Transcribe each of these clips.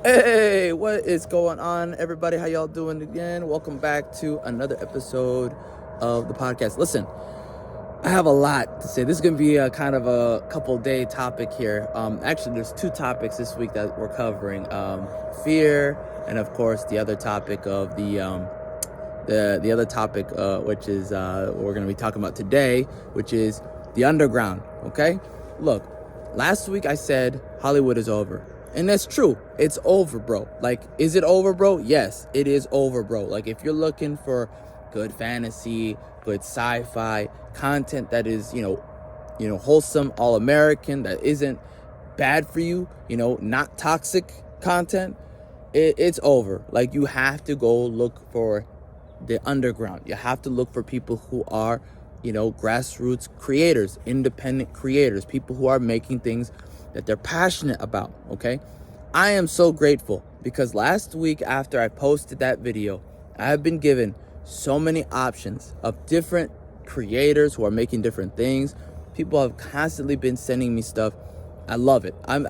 Hey, what is going on, everybody? How y'all doing again? Welcome back to another episode of the podcast. Listen, I have a lot to say. This is going to be a kind of a couple day topic here. Actually, there's two topics this week that we're covering. Fear, and of course, the other topic of the other topic, which is what we're going to be talking about today, which is the underground. Okay, look, last week I said Hollywood is over. And that's true. It's over, bro. Like, is it over, bro? Yes, it is over, bro. Like, if you're looking for good fantasy, good sci-fi content that is, wholesome, all-American, that isn't bad for you, not toxic content, it's over. Like, you have to go look for the underground. You have to look for people who are, grassroots creators, independent creators, people who are making things that they're passionate about, okay? I am so grateful because last week after I posted that video, I have been given so many options of different creators who are making different things. People have constantly been sending me stuff. I love it. I'm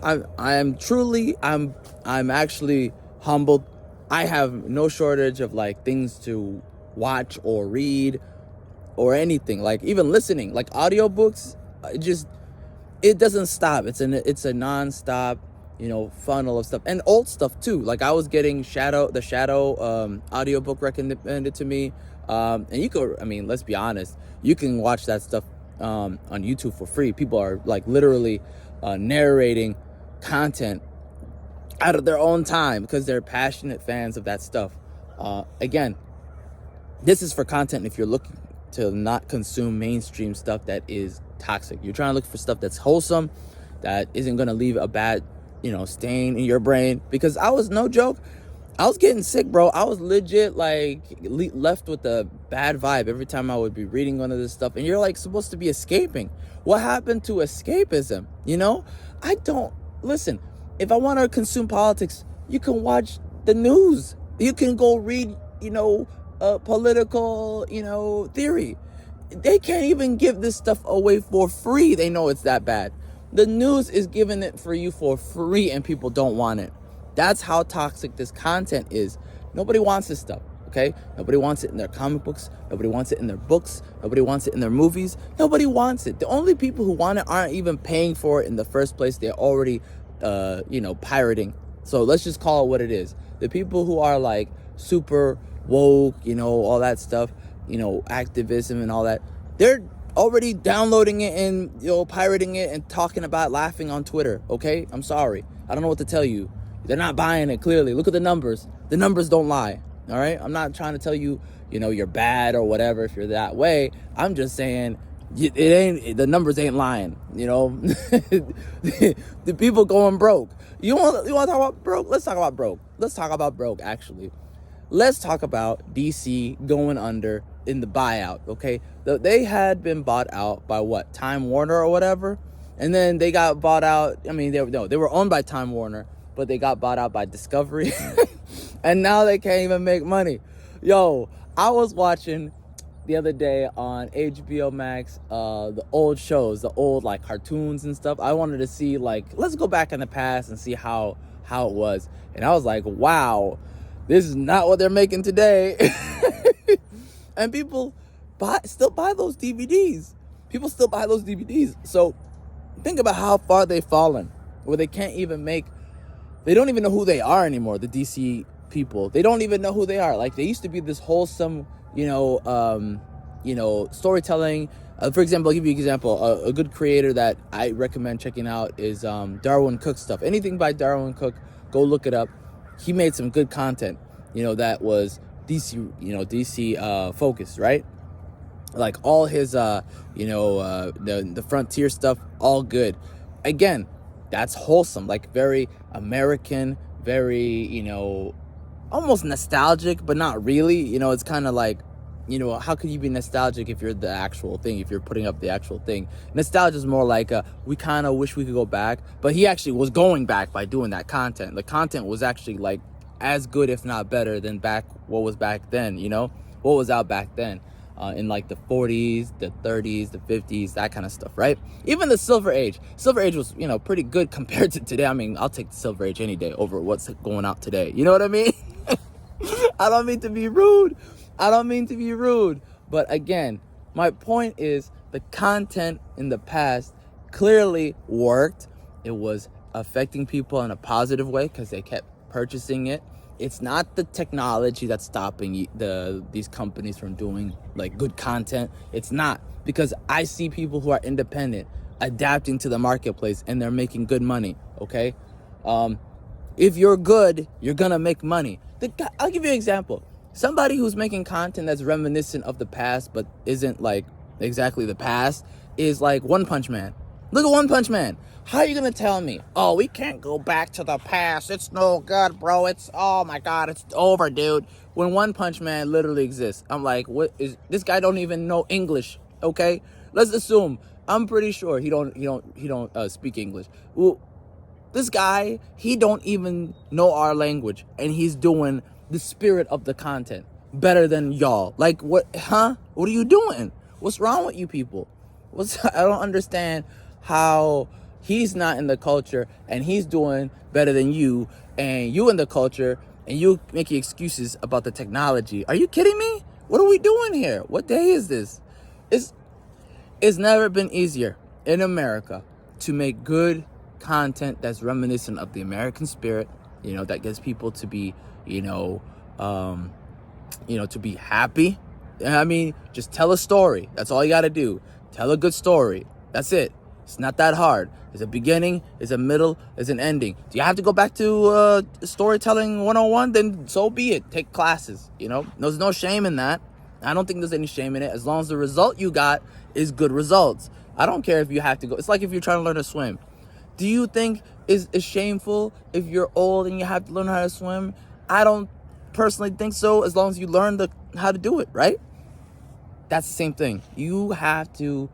actually humbled. I have no shortage of things to watch or read or anything, like even listening, like audiobooks. It doesn't stop. It's a non-stop, funnel of stuff, and old stuff too. Like I was getting the Shadow audiobook recommended to me, and you could, let's be honest, you can watch that stuff on YouTube for free. People are literally narrating content out of their own time because they're passionate fans of that stuff. Again, this is for content if you're looking to not consume mainstream stuff that is toxic. You're trying to look for stuff that's wholesome, that isn't going to leave a bad, stain in your brain. Because I was, no joke, I was getting sick, bro. I was legit left with a bad vibe every time I would be reading one of this stuff. And you're supposed to be escaping. What happened to escapism? Listen, if I want to consume politics, you can watch the news. You can go read, political, theory. They can't even give this stuff away for free. They know it's that bad. The news is giving it for you for free and people don't want it. That's how toxic this content is. Nobody wants this stuff, okay? Nobody wants it in their comic books. Nobody wants it in their books. Nobody wants it in their movies. Nobody wants it. The only people who want it aren't even paying for it in the first place. They're already, pirating. So let's just call it what it is. The people who are super woke, all that stuff, activism and all that, they're already downloading it and pirating it and talking about laughing on Twitter. Okay, I'm sorry, I don't know what to tell you. They're not buying it. Clearly, look at the numbers. The numbers don't lie. All right, I'm not trying to tell you you're bad or whatever if you're that way. I'm just saying the numbers ain't lying. The people going broke. You want to talk about broke? Let's talk about broke. Actually, let's talk about DC going under in the buyout, okay? They had been bought out by what? Time Warner or whatever? And then they got bought out. They were owned by Time Warner, but they got bought out by Discovery. And now they can't even make money. Yo, I was watching the other day on HBO Max, the old shows, the old cartoons and stuff. I wanted to see let's go back in the past and see how it was. And I was like, wow, this is not what they're making today. And people still buy those DVDs. People still buy those DVDs. So think about how far they've fallen, where they can't even they don't even know who they are anymore, the DC people. They don't even know who they are. They used to be this wholesome, storytelling. For example, I'll give you an example. A good creator that I recommend checking out is Darwin Cook stuff. Anything by Darwin Cook, go look it up. He made some good content, that was DC focused, right? All his the frontier stuff, all good. Again, that's wholesome, very American, very almost nostalgic, but not really. It's kind of how could you be nostalgic if you're the actual thing, if you're putting up the actual thing? Nostalgia is more we kind of wish we could go back, but he actually was going back by doing that content. The content was actually as good, if not better, than what was back then, what was out back then. in like the 40s, the 30s, the 50s, that kind of stuff, right? Even the Silver Age. Silver Age was, pretty good compared to today. I mean, I'll take the Silver Age any day over what's going out today. You know what I mean? I don't mean to be rude. But again, my point is the content in the past clearly worked. It was affecting people in a positive way because they kept purchasing it. It's not the technology that's stopping these companies from doing like good content. It's not, because I see people who are independent adapting to the marketplace and they're making good money. Okay, if you're good, you're gonna make money. I'll give you an example. Somebody who's making content that's reminiscent of the past but isn't like exactly the past is like One Punch Man. Look at One Punch Man. How are you going to tell me, oh, we can't go back to the past, it's no good, bro, oh my God, it's over, dude, when One Punch Man literally exists? I'm like, what is this guy? Don't even know English, okay? Let's assume, I'm pretty sure he don't speak English. Well, this guy, he don't even know our language, and he's doing the spirit of the content better than y'all. Like, what, huh? What are you doing? What's wrong with you people? I don't understand how he's not in the culture and he's doing better than you, and you in the culture and you making excuses about the technology. Are you kidding me? What are we doing here? What day is this? It's never been easier in America to make good content that's reminiscent of the American spirit, that gets people to be, to be happy. I mean, just tell a story. That's all you got to do. Tell a good story. That's it. It's not that hard. There's a beginning, there's a middle, there's an ending. Do you have to go back to storytelling 101? Then so be it. Take classes, There's no shame in that. I don't think there's any shame in it, as long as the result you got is good results. I don't care if you have to go. It's like if you're trying to learn to swim. Do you think it's shameful if you're old and you have to learn how to swim? I don't personally think so, as long as you learn how to do it, right? That's the same thing. You have to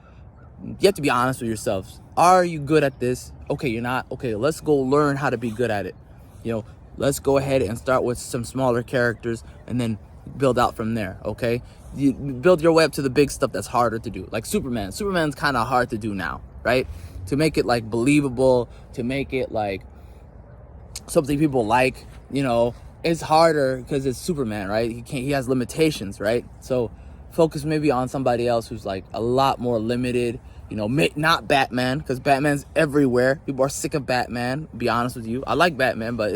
be honest with yourselves. Are you good at this? Okay, you're not. Okay, let's go learn how to be good at it. Let's go ahead and start with some smaller characters and then build out from there, okay? You build your way up to the big stuff that's harder to do. Like Superman. Superman's kind of hard to do now, right? To make it like believable, to make it like something people like, it's harder because it's Superman, right? He has limitations, right? So focus maybe on somebody else who's like a lot more limited, not Batman, because Batman's everywhere. People are sick of Batman, be honest with you. I like Batman, but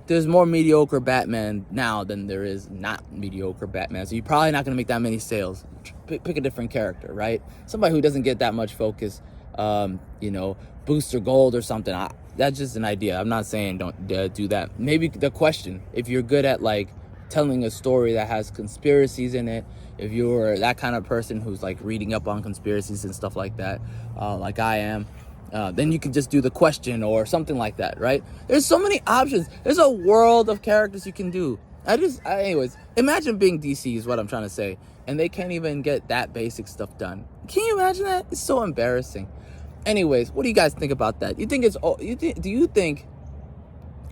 there's more mediocre Batman now than there is not mediocre Batman. So you're probably not going to make that many sales. Pick a different character, right? Somebody who doesn't get that much focus, Booster Gold or something. That's just an idea. I'm not saying don't do that. Maybe the question, if you're good at like telling a story that has conspiracies in it, if you're that kind of person who's like reading up on conspiracies and stuff like that, like I am, then you can just do the question or something like that, right? There's so many options. There's a world of characters you can do. Anyways, imagine being DC is what I'm trying to say, and they can't even get that basic stuff done. Can you imagine that? It's so embarrassing. Anyways, what do you guys think about that?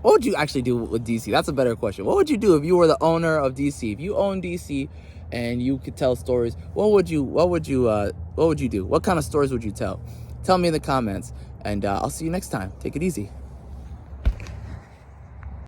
What would you actually do with DC? That's a better question. What would you do if you were the owner of DC? If you own DC and you could tell stories, what would you do? What kind of stories would you tell? Tell me in the comments, and I'll see you next time. Take it easy.